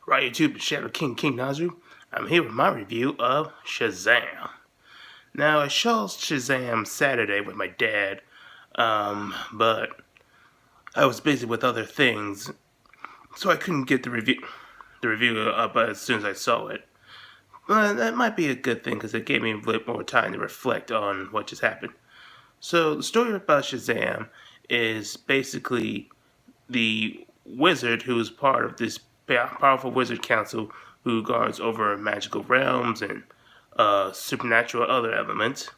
Right, YouTube, Shadow King Nazu. I'm here with my review of Shazam. Now, I saw Shazam Saturday with my dad, but I was busy with other things, so I couldn't get the review up as soon as I saw it. But that might be a good thing because it gave me a bit more time to reflect on what just happened. So, the story about Shazam is basically the wizard who is part of this powerful wizard council who guards over magical realms and supernatural other elements,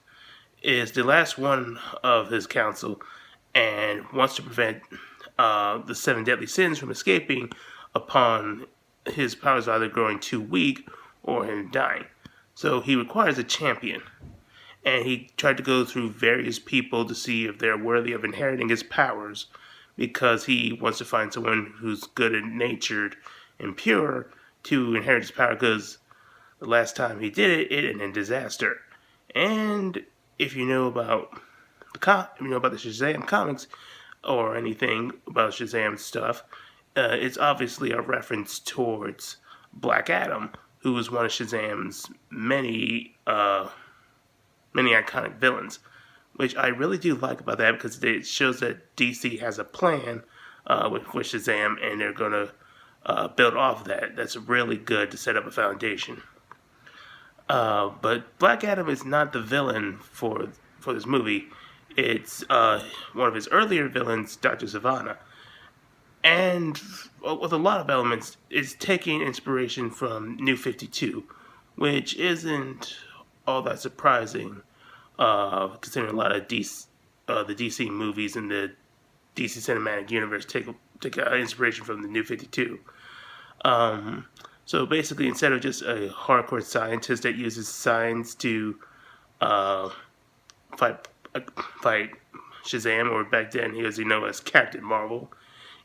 is the last one of his council and wants to prevent the seven deadly sins from escaping upon his powers either growing too weak or him dying. So he requires a champion, and he tried to go through various people to see if they're worthy of inheriting his powers because he wants to find someone who's good and natured and pure to inherit his power because the last time he did it, it ended in disaster. And if you know about the Shazam comics or anything about Shazam stuff, it's obviously a reference towards Black Adam, who was one of Shazam's many iconic villains, which I really do like about that because it shows that DC has a plan with Shazam, and they're going to build off of that. That's really good to set up a foundation. But Black Adam is not the villain for this movie. It's one of his earlier villains, Dr. Savannah. And with a lot of elements, it's taking inspiration from New 52, which isn't all that surprising, considering a lot of the DC movies and the DC cinematic universe take inspiration from the New 52. So basically, instead of just a hardcore scientist that uses science to fight Shazam, or back then he was known as Captain Marvel.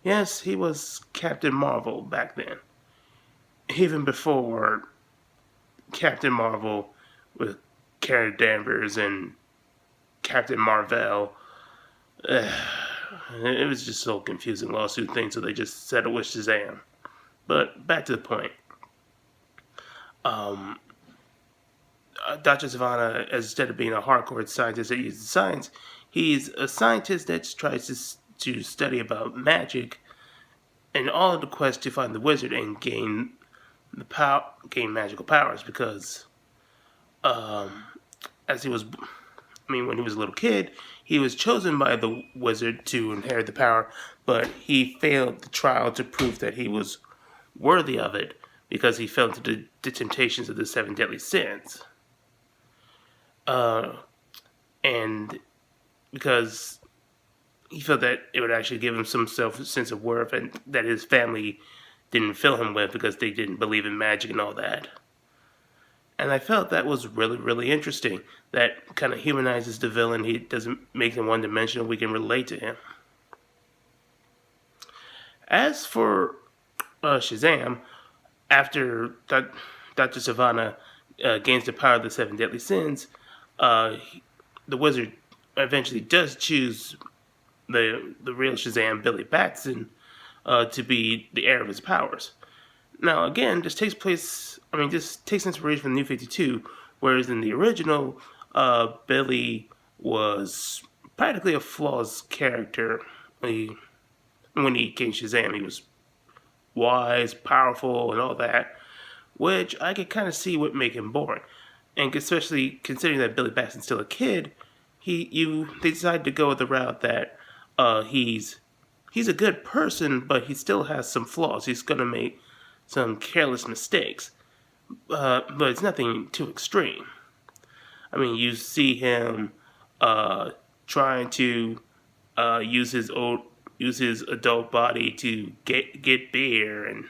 Yes, he was Captain Marvel back then. Even before Captain Marvel with Karen Danvers and Captain Marvel. It was just so confusing lawsuit thing, so they just said it was Shazam. But back to the point. Dr. Savannah, instead of being a hardcore scientist that uses science, he's a scientist that tries to study about magic, and all in the quest to find the wizard and gain magical powers. Because, as he was, when he was a little kid, he was chosen by the wizard to inherit the power, but he failed the trial to prove that he was worthy of it because he fell into the temptations of the seven deadly sins. And because he felt that it would actually give him some sense of worth, and that his family didn't fill him with because they didn't believe in magic and all that. And I felt that was really, really interesting. That kind of humanizes the villain. He doesn't make him one-dimensional. We can relate to him. As for Shazam, after Dr. Savannah gains the power of the seven deadly sins, the wizard eventually does choose the real Shazam, Billy Batson, to be the heir of his powers. Now, again, this takes inspiration from the New 52, whereas in the original, Billy was practically a flawless character. When he became Shazam, he was wise, powerful, and all that, which I could kind of see would make him boring. And especially considering that Billy Batson's still a kid, they decided to go with the route that he's a good person, but he still has some flaws. He's going to make some careless mistakes, but it's nothing too extreme. You see him trying to use his adult body to get beer and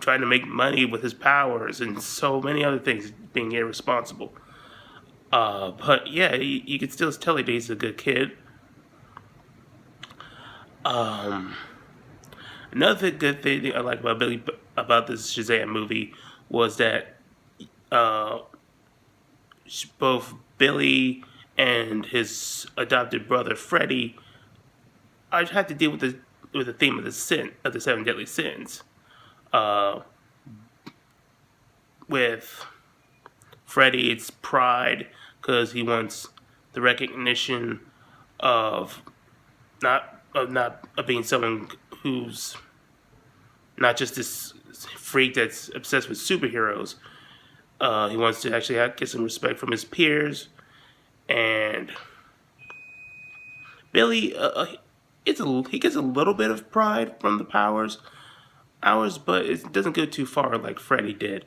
trying to make money with his powers and so many other things, being irresponsible. But yeah, you can still tell that he's a good kid. Another good thing I like about this Shazam movie was that both Billy and his adopted brother Freddie had to deal with with the theme of the seven deadly sins. Uh, with Freddy, it's pride because he wants the recognition of not of being someone who's not just this freak that's obsessed with superheroes. He wants to actually get some respect from his peers. And Billy, he gets a little bit of pride from the hours, but it doesn't go too far like Freddy did.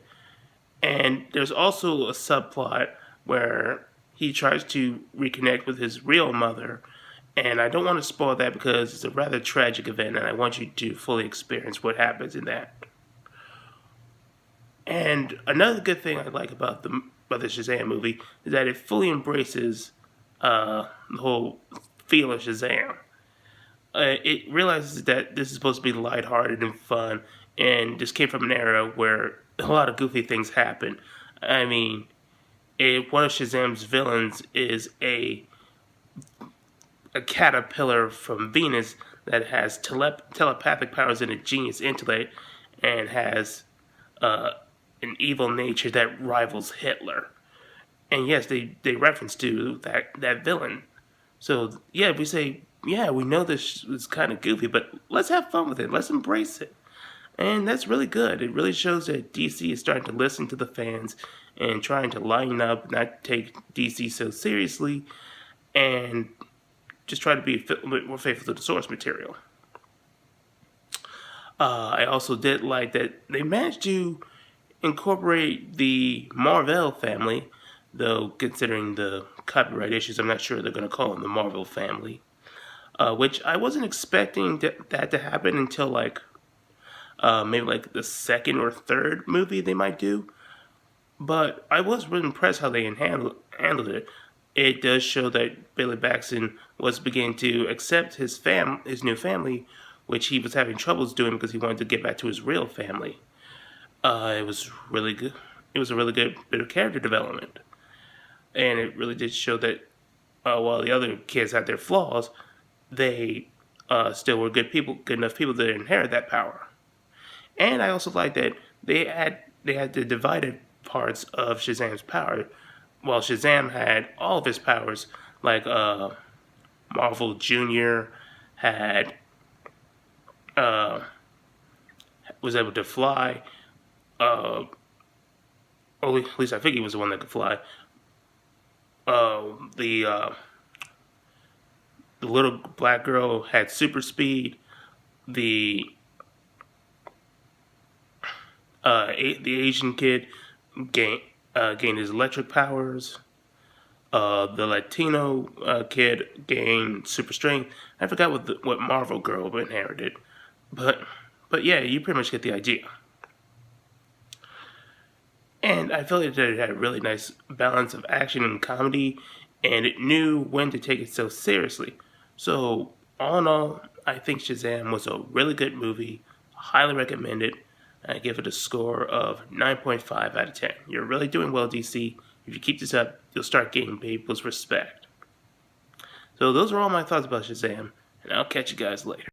And there's also a subplot where he tries to reconnect with his real mother. And I don't want to spoil that because it's a rather tragic event, and I want you to fully experience what happens in that. And another good thing I like about the Shazam movie is that it fully embraces the whole feel of Shazam. It realizes that this is supposed to be lighthearted and fun, and this came from an era where a lot of goofy things happen. I mean, one of Shazam's villains is a caterpillar from Venus that has telepathic powers and a genius intellect, and has an evil nature that rivals Hitler. And yes, they reference to that villain. So yeah, we say, yeah, we know this is kind of goofy, but let's have fun with it. Let's embrace it. And that's really good. It really shows that DC is starting to listen to the fans and trying to line up, not take DC so seriously, and just try to be a bit more faithful to the source material. I also did like that they managed to incorporate the Marvel family, though considering the copyright issues, I'm not sure they're going to call them the Marvel family, which I wasn't expecting that to happen until maybe like the second or third movie they might do. But I was really impressed how they handled it. It does show that Billy Batson was beginning to accept his new family, which he was having troubles doing because he wanted to get back to his real family. It was really good. It was a really good bit of character development, and it really did show that while the other kids had their flaws, they still were good enough people to inherit that power. And I also like that they had the divided parts of Shazam's power. While Shazam had all of his powers, like Marvel Jr. had was able to fly. Or at least I think he was the one that could fly. The little black girl had super speed. The Asian kid gained his electric powers. The Latino kid gained super strength. I forgot what Marvel girl inherited, but yeah, you pretty much get the idea. And I felt that it had a really nice balance of action and comedy, and it knew when to take it so seriously. So, all in all, I think Shazam was a really good movie. Highly recommend it. I give it a score of 9.5 out of 10. You're really doing well, DC. If you keep this up, you'll start gaining people's respect. So those are all my thoughts about Shazam, and I'll catch you guys later.